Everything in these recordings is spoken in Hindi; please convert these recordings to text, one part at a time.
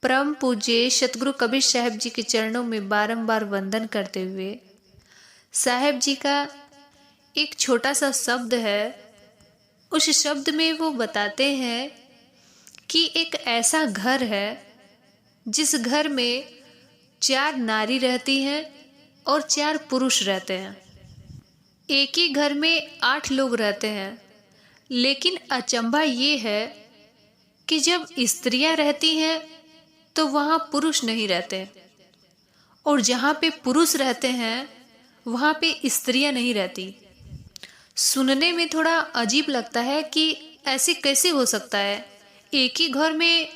परम पूज्य सतगुरु कबीर साहब जी के चरणों में बारंबार वंदन करते हुए साहब जी का एक छोटा सा शब्द है। उस शब्द में वो बताते हैं कि एक ऐसा घर है जिस घर में 4 नारी रहती हैं और 4 पुरुष रहते हैं। एक ही घर में 8 लोग रहते हैं, लेकिन अचंभा ये है कि जब स्त्रियां रहती हैं तो वहाँ पुरुष नहीं रहते, और जहाँ पे पुरुष रहते हैं वहाँ पे स्त्रियां नहीं रहती। सुनने में थोड़ा अजीब लगता है कि ऐसे कैसे हो सकता है, एक ही घर में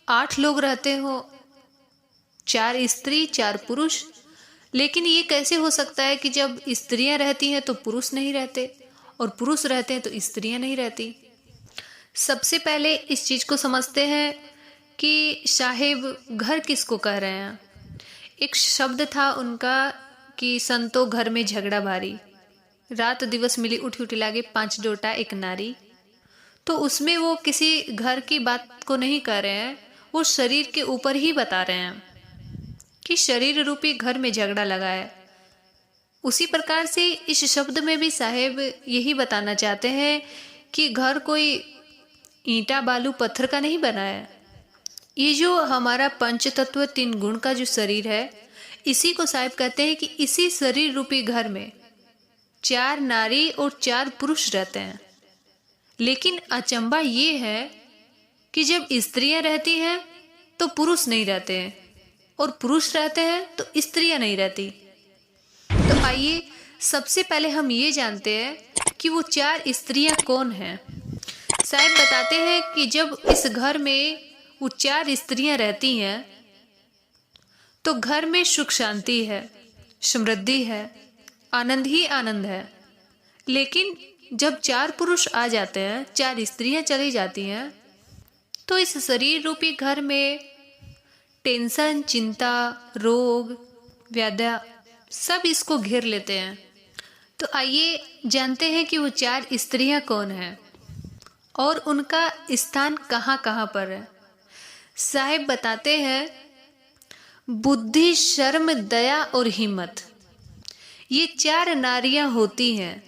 8 लोग रहते हो, 4 स्त्री 4 पुरुष, लेकिन ये कैसे हो सकता है कि जब स्त्रियां रहती हैं तो पुरुष नहीं रहते और पुरुष रहते हैं तो स्त्रियां नहीं रहती। सबसे पहले इस चीज़ को समझते हैं कि साहेब घर किसको कह रहे हैं। एक शब्द था उनका कि संतो घर में झगड़ा भारी, रात दिवस मिली उठी उठी लागे 5 डोटा एक नारी। तो उसमें वो किसी घर की बात को नहीं कह रहे हैं, वो शरीर के ऊपर ही बता रहे हैं कि शरीर रूपी घर में झगड़ा लगा है। उसी प्रकार से इस शब्द में भी साहेब यही बताना चाहते हैं कि घर कोई ईंटा बालू पत्थर का नहीं बना है। ये जो हमारा पंच तत्व 3 गुण का जो शरीर है, इसी को साहिब कहते हैं कि इसी शरीर रूपी घर में 4 नारी और 4 पुरुष रहते हैं। लेकिन अचंभा ये है कि जब स्त्रियां रहती हैं तो पुरुष नहीं रहते हैं, और पुरुष रहते हैं तो स्त्रियां नहीं रहती। तो आइए सबसे पहले हम ये जानते हैं कि वो 4 स्त्रियां कौन हैं। साहिब बताते हैं कि जब इस घर में वो 4 स्त्रियां रहती हैं तो घर में सुख शांति है, समृद्धि है, आनंद ही आनंद है। लेकिन जब 4 पुरुष आ जाते हैं, 4 स्त्रियां चली जाती हैं, तो इस शरीर रूपी घर में टेंशन, चिंता, रोग, व्याधा सब इसको घेर लेते हैं। तो आइए जानते हैं कि वो 4 स्त्रियां कौन हैं और उनका स्थान कहाँ कहाँ पर है। साहिब बताते हैं बुद्धि, शर्म, दया और हिम्मत, ये 4 नारियां होती हैं।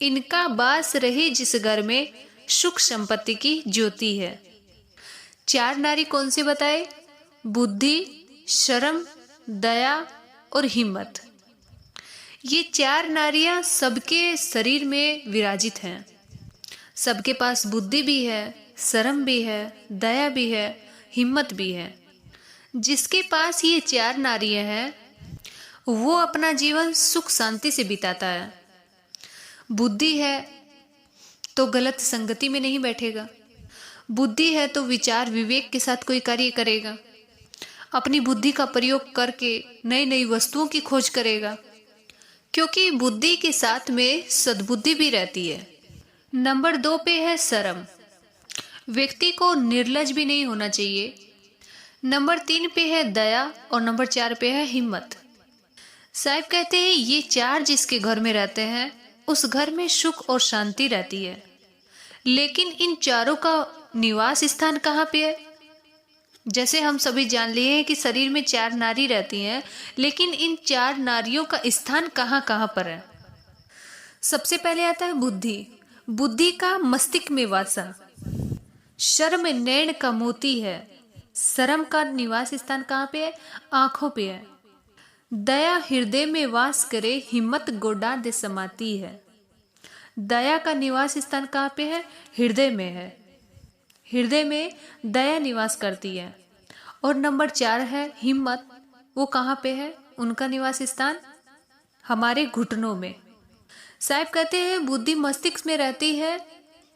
इनका वास रहे जिस घर में सुख संपत्ति की ज्योति है। 4 नारी कौन से बताए? बुद्धि, शर्म, दया और हिम्मत। ये 4 नारियां सबके शरीर में विराजित हैं। सबके पास बुद्धि भी है, शर्म भी है, दया भी है, हिम्मत भी है। जिसके पास ये 4 नारियां हैं वो अपना जीवन सुख शांति से बिताता है। बुद्धि है तो गलत संगति में नहीं बैठेगा, बुद्धि है तो विचार विवेक के साथ कोई कार्य करेगा, अपनी बुद्धि का प्रयोग करके नई नई वस्तुओं की खोज करेगा, क्योंकि बुद्धि के साथ में सद्बुद्धि भी रहती है। नंबर 2 पे है शर्म, व्यक्ति को निर्लज भी नहीं होना चाहिए। नंबर 3 पे है दया और नंबर 4 पे है हिम्मत। साहिब कहते हैं ये 4 जिसके घर में रहते हैं उस घर में सुख और शांति रहती है। लेकिन इन चारों का निवास स्थान कहाँ पे है? जैसे हम सभी जान लिए हैं कि शरीर में 4 नारी रहती हैं, लेकिन इन 4 नारियों का स्थान कहाँ कहाँ पर है? सबसे पहले आता है बुद्धि। बुद्धि का मस्तिष्क में वासा। शर्म नैण का मोती है। शर्म का निवास स्थान कहाँ पे है? आंखों पे है। दया हृदय में वास करे, हिम्मत गोडा दे समाती है। दया का निवास स्थान कहाँ पे है? हृदय में है। हृदय में दया निवास करती है। और नंबर 4 है हिम्मत, वो कहाँ पे है? उनका निवास स्थान हमारे घुटनों में। साहिब कहते हैं बुद्धि मस्तिष्क में रहती है,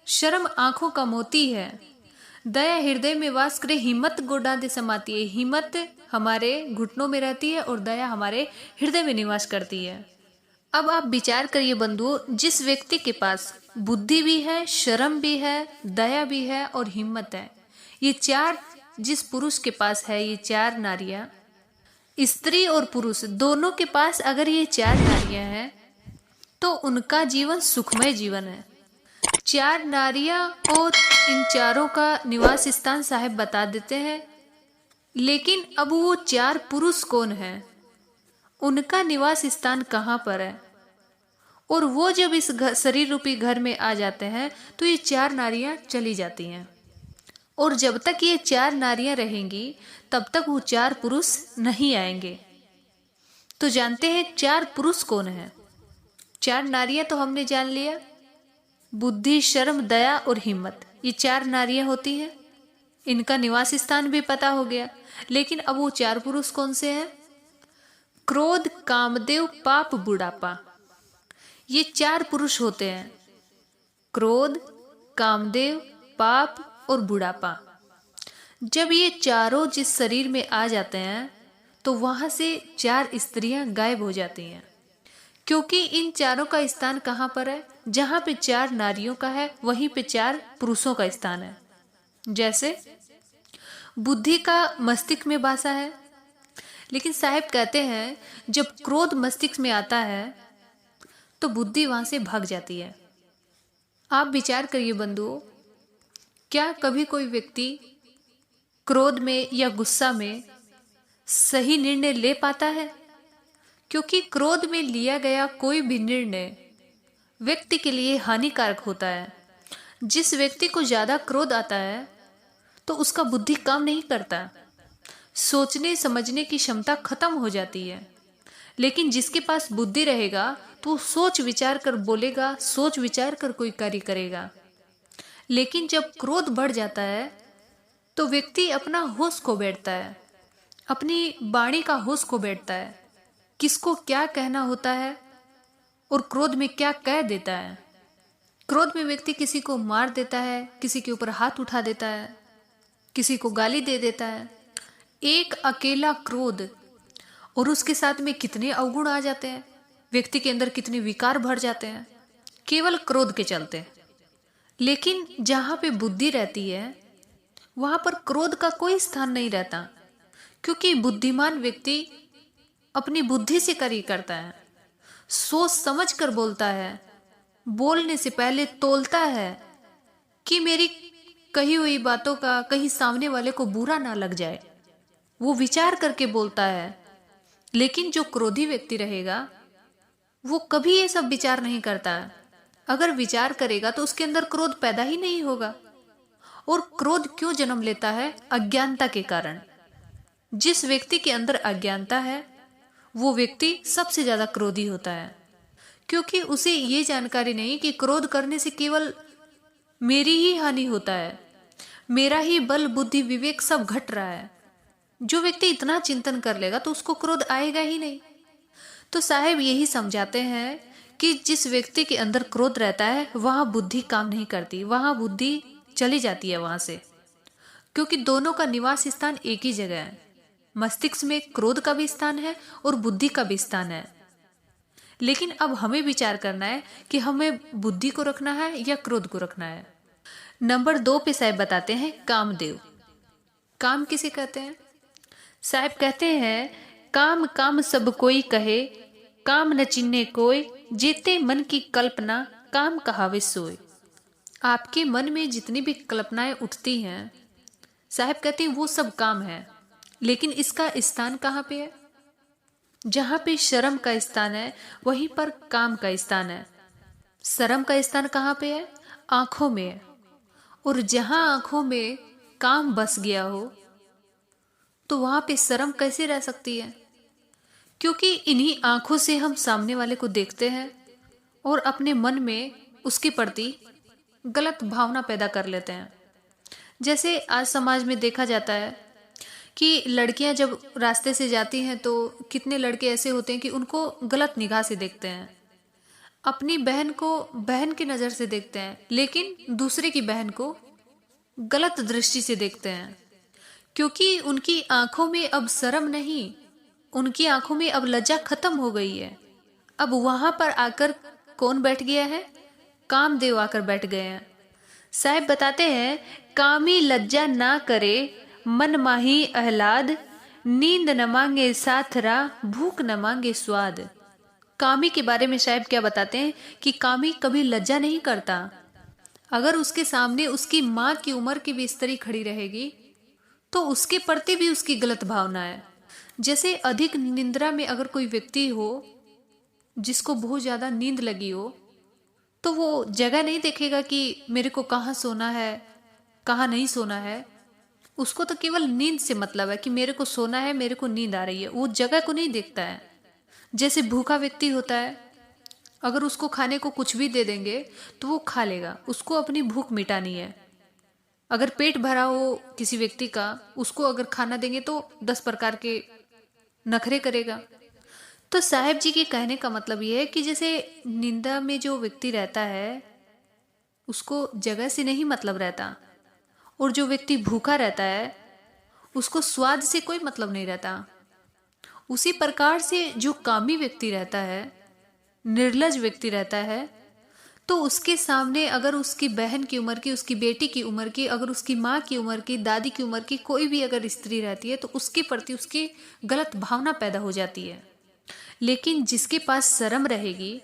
शर्म आंखों का मोती है, दया हृदय में वास करे, हिम्मत गोडा दे समाती है। हिम्मत हमारे घुटनों में रहती है और दया हमारे हृदय में निवास करती है। अब आप विचार करिए बंधुओं, जिस व्यक्ति के पास बुद्धि भी है, शर्म भी है, दया भी है और हिम्मत है, ये 4 जिस पुरुष के पास है, ये 4 नारियां, स्त्री और पुरुष दोनों के पास अगर ये 4 नारियां हैं तो उनका जीवन सुखमय जीवन है। 4 नारियां और इन चारों का निवास स्थान साहिब बता देते हैं लेकिन अब वो 4 पुरुष कौन हैं, उनका निवास स्थान कहाँ पर है, और वो जब इस शरीर रूपी घर में आ जाते हैं तो ये 4 नारियां चली जाती हैं, और जब तक ये 4 नारियां रहेंगी तब तक वो 4 पुरुष नहीं आएंगे। तो जानते हैं 4 पुरुष कौन हैं। 4 नारियां तो हमने जान लिया, बुद्धि, शर्म, दया और हिम्मत, ये 4 नारियां होती हैं। इनका निवास स्थान भी पता हो गया। लेकिन अब वो 4 पुरुष कौन से हैं? क्रोध, कामदेव, पाप, बुढ़ापा, ये 4 पुरुष होते हैं। क्रोध, कामदेव, पाप और बुढ़ापा। जब ये चारों जिस शरीर में आ जाते हैं तो वहां से 4 स्त्रियां गायब हो जाती हैं, क्योंकि इन चारों का स्थान कहाँ पर है? जहां पे 4 नारियों का है वहीं पे 4 पुरुषों का स्थान है। जैसे बुद्धि का मस्तिष्क में बसा है, लेकिन साहब कहते हैं जब क्रोध मस्तिष्क में आता है तो बुद्धि वहां से भाग जाती है। आप विचार करिए बंधुओं, क्या कभी कोई व्यक्ति क्रोध में या गुस्सा में सही निर्णय ले पाता है? क्योंकि क्रोध में लिया गया कोई भी निर्णय व्यक्ति के लिए हानिकारक होता है। जिस व्यक्ति को ज्यादा क्रोध आता है तो उसका बुद्धि काम नहीं करता, सोचने समझने की क्षमता खत्म हो जाती है। लेकिन जिसके पास बुद्धि रहेगा तो सोच विचार कर बोलेगा, सोच विचार कर कोई कार्य करेगा। लेकिन जब क्रोध बढ़ जाता है तो व्यक्ति अपना होश खो बैठता है, अपनी वाणी का होश खो बैठता है, किसको क्या कहना होता है और क्रोध में क्या कह देता है। क्रोध में व्यक्ति किसी को मार देता है, किसी के ऊपर हाथ उठा देता है, किसी को गाली दे देता है। एक अकेला क्रोध और उसके साथ में कितने अवगुण आ जाते हैं, व्यक्ति के अंदर कितने विकार भर जाते हैं केवल क्रोध के चलते। लेकिन जहां पे बुद्धि रहती है वहां पर क्रोध का कोई स्थान नहीं रहता, क्योंकि बुद्धिमान व्यक्ति अपनी बुद्धि से कार्य करता है, सोच समझ कर बोलता है, बोलने से पहले तौलता है कि मेरी कही हुई बातों का कहीं सामने वाले को बुरा ना लग जाए, वो विचार करके बोलता है। लेकिन जो क्रोधी व्यक्ति रहेगा वो कभी ये सब विचार नहीं करता। अगर विचार करेगा तो उसके अंदर क्रोध पैदा ही नहीं होगा। और क्रोध क्यों जन्म लेता है? अज्ञानता के कारण। जिस व्यक्ति के अंदर अज्ञानता है वो व्यक्ति सबसे ज्यादा क्रोधी होता है, क्योंकि उसे ये जानकारी नहीं कि क्रोध करने से केवल मेरी ही हानि होता है, मेरा ही बल बुद्धि विवेक सब घट रहा है। जो व्यक्ति इतना चिंतन कर लेगा तो उसको क्रोध आएगा ही नहीं। तो साहब यही समझाते हैं कि जिस व्यक्ति के अंदर क्रोध रहता है वहां बुद्धि काम नहीं करती, वहां बुद्धि चली जाती है वहां से, क्योंकि दोनों का निवास स्थान एक ही जगह है। मस्तिष्क में क्रोध का भी स्थान है और बुद्धि का भी स्थान है। लेकिन अब हमें विचार करना है कि हमें बुद्धि को रखना है या क्रोध को रखना है। नंबर 2 पे साहब बताते हैं कामदेव। काम किसे कहते हैं? साहब कहते हैं काम काम सब कोई कहे, काम न चिन्हे कोई, जेते मन की कल्पना काम कहावे सोए। आपके मन में जितनी भी कल्पनाएं उठती हैं साहब कहते हैं वो सब काम है। लेकिन इसका स्थान कहाँ पे है? जहां पे शर्म का स्थान है वहीं पर काम का स्थान है। शर्म का स्थान कहाँ पे है? आंखों में है। और जहां आंखों में काम बस गया हो तो वहां पे शर्म कैसे रह सकती है? क्योंकि इन्हीं आंखों से हम सामने वाले को देखते हैं और अपने मन में उसके प्रति गलत भावना पैदा कर लेते हैं। जैसे आज समाज में देखा जाता है कि लड़कियां जब रास्ते से जाती हैं तो कितने लड़के ऐसे होते हैं कि उनको गलत निगाह से देखते हैं, अपनी बहन को बहन की नज़र से देखते हैं, लेकिन दूसरे की बहन को गलत दृष्टि से देखते हैं। क्योंकि उनकी आंखों में अब शर्म नहीं, उनकी आंखों में अब लज्जा खत्म हो गई है। अब वहां पर आकर कौन बैठ गया है? कामदेव आकर बैठ गए हैं। साहब बताते हैं कामी लज्जा ना करे, मन माही आह्लाद, नींद न मांगे साथरा, भूख न मांगे स्वाद। कामी के बारे में साहब क्या बताते हैं कि कामी कभी लज्जा नहीं करता। अगर उसके सामने उसकी माँ की उम्र की भी स्त्री खड़ी रहेगी तो उसके प्रति भी उसकी गलत भावना है। जैसे अधिक निंद्रा में अगर कोई व्यक्ति हो जिसको बहुत ज़्यादा नींद लगी हो, तो वो जगह नहीं देखेगा कि मेरे को कहाँ सोना है कहाँ नहीं सोना है। उसको तो केवल नींद से मतलब है कि मेरे को सोना है, मेरे को नींद आ रही है, वो जगह को नहीं देखता है। जैसे भूखा व्यक्ति होता है, अगर उसको खाने को कुछ भी दे देंगे तो वो खा लेगा, उसको अपनी भूख मिटानी है। अगर पेट भरा हो किसी व्यक्ति का, उसको अगर खाना देंगे तो 10 प्रकार के नखरे करेगा। तो साहेब जी के कहने का मतलब ये है कि जैसे निंदा में जो व्यक्ति रहता है उसको जगह से नहीं मतलब रहता, और जो व्यक्ति भूखा रहता है उसको स्वाद से कोई मतलब नहीं रहता। उसी प्रकार से जो कामी व्यक्ति रहता है, निर्लज व्यक्ति रहता है, तो उसके सामने अगर उसकी बहन की उम्र की, उसकी बेटी की उम्र की, अगर उसकी माँ की उम्र की, दादी की उम्र की कोई भी अगर स्त्री रहती है तो उसके प्रति उसकी गलत भावना पैदा हो जाती है। लेकिन जिसके पास शर्म रहेगी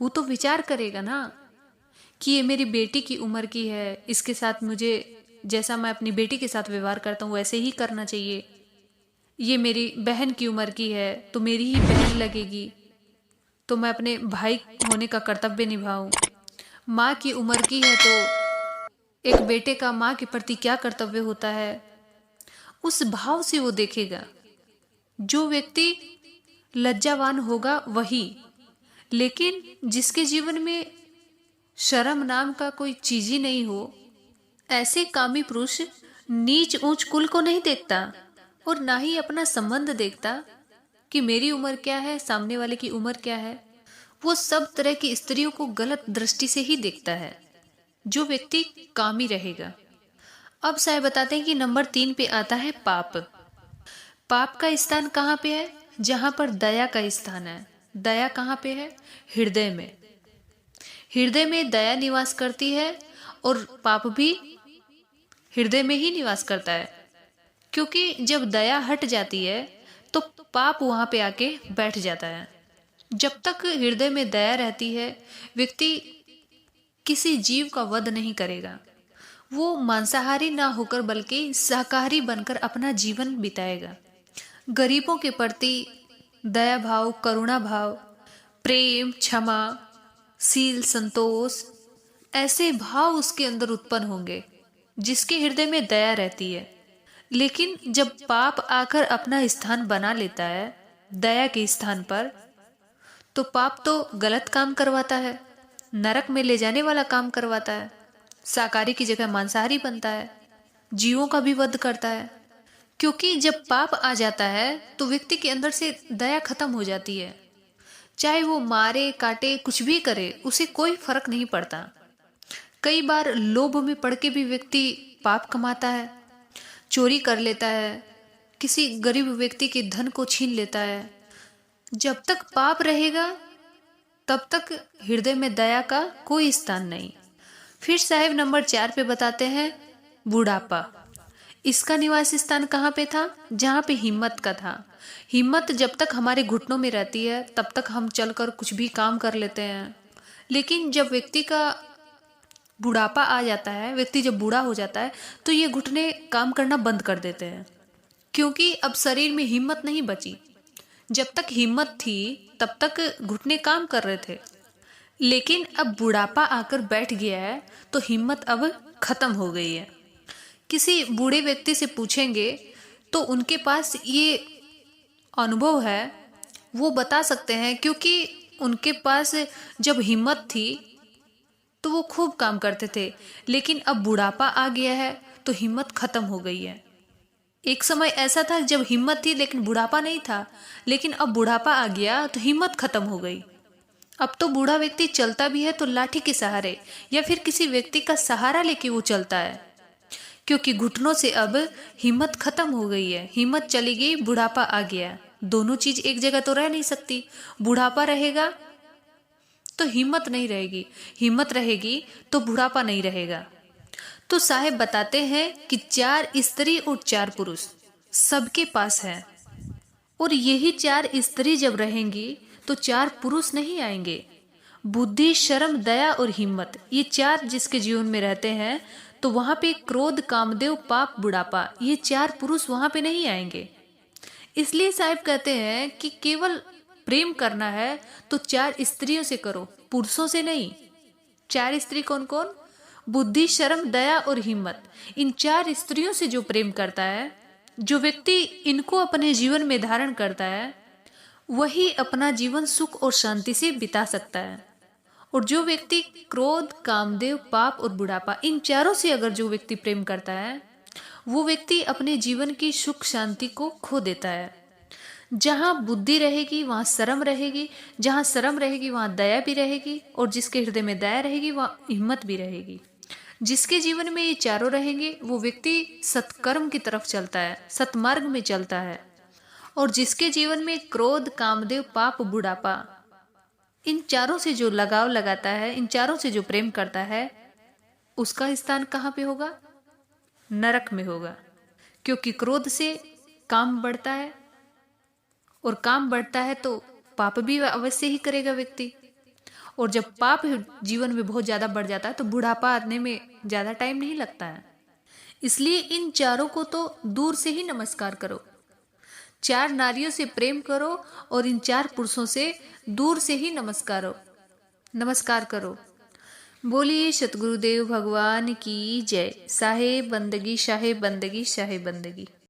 वो तो विचार करेगा ना कि ये मेरी बेटी की उम्र की है, इसके साथ मुझे जैसा मैं अपनी बेटी के साथ व्यवहार करता हूँ वैसे ही करना चाहिए। ये मेरी बहन की उम्र की है तो मेरी ही बहन लगेगी, तो मैं अपने भाई होने का कर्तव्य निभाऊं। माँ की उम्र की है तो एक बेटे का माँ के प्रति क्या कर्तव्य होता है, उस भाव से वो देखेगा। जो व्यक्ति लज्जावान होगा वही, लेकिन जिसके जीवन में शर्म नाम का कोई चीज ही नहीं हो, ऐसे कामी पुरुष नीच ऊंच कुल को नहीं देखता और ना ही अपना संबंध देखता कि मेरी उम्र क्या है, सामने वाले की उम्र क्या है। वो सब तरह की स्त्रियों को गलत दृष्टि से ही देखता है, जो व्यक्ति कामी रहेगा। अब साहब बताते हैं कि नंबर 3 पे आता है पाप। पाप का स्थान कहाँ पे है? जहां पर दया का स्थान है। दया कहाँ पे है? हृदय में। हृदय में दया निवास करती है और पाप भी हृदय में ही निवास करता है, क्योंकि जब दया हट जाती है तो पाप वहां पे आके बैठ जाता है। जब तक हृदय में दया रहती है, व्यक्ति किसी जीव का वध नहीं करेगा। वो मांसाहारी ना होकर बल्कि शाकाहारी बनकर अपना जीवन बिताएगा। गरीबों के प्रति दया भाव, करुणा भाव, प्रेम, क्षमा, शील, संतोष, ऐसे भाव उसके अंदर उत्पन्न होंगे जिसके हृदय में दया रहती है। लेकिन जब पाप आकर अपना स्थान बना लेता है दया के स्थान पर, तो पाप तो गलत काम करवाता है, नरक में ले जाने वाला काम करवाता है, शाकाहारी की जगह मांसाहारी बनता है, जीवों का भी वध करता है। क्योंकि जब पाप आ जाता है तो व्यक्ति के अंदर से दया खत्म हो जाती है। चाहे वो मारे काटे कुछ भी करे, उसे कोई फर्क नहीं पड़ता। कई बार लोभ में पड़ के भी व्यक्ति पाप कमाता है, चोरी कर लेता है, किसी गरीब व्यक्ति के धन को छीन लेता है। जब तक पाप रहेगा तब तक हृदय में दया का कोई स्थान नहीं। फिर साहब नंबर 4 पे बताते हैं बुढ़ापा। इसका निवास स्थान कहाँ पे था? जहाँ पे हिम्मत का था। हिम्मत जब तक हमारे घुटनों में रहती है तब तक हम चलकर कुछ भी काम कर लेते हैं। लेकिन जब व्यक्ति का बुढ़ापा आ जाता है, व्यक्ति जब बूढ़ा हो जाता है, तो ये घुटने काम करना बंद कर देते हैं, क्योंकि अब शरीर में हिम्मत नहीं बची। जब तक हिम्मत थी तब तक घुटने काम कर रहे थे, लेकिन अब बुढ़ापा आकर बैठ गया है तो हिम्मत अब खत्म हो गई है। किसी बूढ़े व्यक्ति से पूछेंगे तो उनके पास ये अनुभव है, वो बता सकते हैं, क्योंकि उनके पास जब हिम्मत थी तो वो खूब काम करते थे, लेकिन अब बुढ़ापा आ गया है तो हिम्मत खत्म हो गई है। एक समय ऐसा था जब हिम्मत थी लेकिन बुढ़ापा नहीं था, लेकिन अब बुढ़ापा आ गया तो हिम्मत खत्म हो गई। अब तो बूढ़ा व्यक्ति चलता भी है तो लाठी के सहारे या फिर किसी व्यक्ति का सहारा लेके वो चलता है, क्योंकि घुटनों से अब हिम्मत खत्म हो गई है। हिम्मत चली गई, बुढ़ापा आ गया। दोनों चीज एक जगह तो रह नहीं सकती। बुढ़ापा रहेगा तो हिम्मत नहीं रहेगी, हिम्मत रहेगी तो बुढ़ापा नहीं रहेगा। तो साहेब बताते हैं कि 4 स्त्री और 4 पुरुष सबके पास है, और यही 4 स्त्री जब रहेंगी तो 4 पुरुष नहीं आएंगे। बुद्धि, शर्म, दया और हिम्मत, ये 4 जिसके जीवन में रहते हैं तो वहां पे क्रोध, कामदेव, पाप, बुढ़ापा, ये 4 पुरुष वहां पे नहीं आएंगे। इसलिए साहिब कहते हैं कि केवल प्रेम करना है तो 4 स्त्रियों से करो, पुरुषों से नहीं। 4 स्त्री कौन कौन? बुद्धि, शर्म, दया और हिम्मत। इन 4 स्त्रियों से जो प्रेम करता है, जो व्यक्ति इनको अपने जीवन में धारण करता है, वही अपना जीवन सुख और शांति से बिता सकता है। और जो व्यक्ति क्रोध, कामदेव, पाप और बुढ़ापा, इन चारों से अगर जो व्यक्ति प्रेम करता है, वो व्यक्ति अपने जीवन की सुख शांति को खो देता है। जहां बुद्धि रहेगी वहां शर्म रहेगी, जहां शर्म रहेगी वहां दया भी रहेगी, और जिसके हृदय में दया रहेगी वहां हिम्मत भी रहेगी। जिसके जीवन में ये चारों रहेंगे वो व्यक्ति सत्कर्म की तरफ चलता है, सतमार्ग में चलता है। और जिसके जीवन में क्रोध, कामदेव, पाप, बुढ़ापा, इन चारों से जो लगाव लगाता है, इन चारों से जो प्रेम करता है, उसका स्थान कहाँ पे होगा? नरक में होगा। क्योंकि क्रोध से काम बढ़ता है, और काम बढ़ता है तो पाप भी अवश्य ही करेगा व्यक्ति। और जब पाप जीवन में बहुत ज्यादा बढ़ जाता है तो बुढ़ापा आने में ज्यादा टाइम नहीं लगता है। इसलिए इन चारों को तो दूर से ही नमस्कार करो। 4 नारियों से प्रेम करो और इन 4 पुरुषों से दूर से ही नमस्कार करो। बोलिए सतगुरुदेव भगवान की जय। साहे बंदगी, शाहे बंदगी, शाहे बंदगी।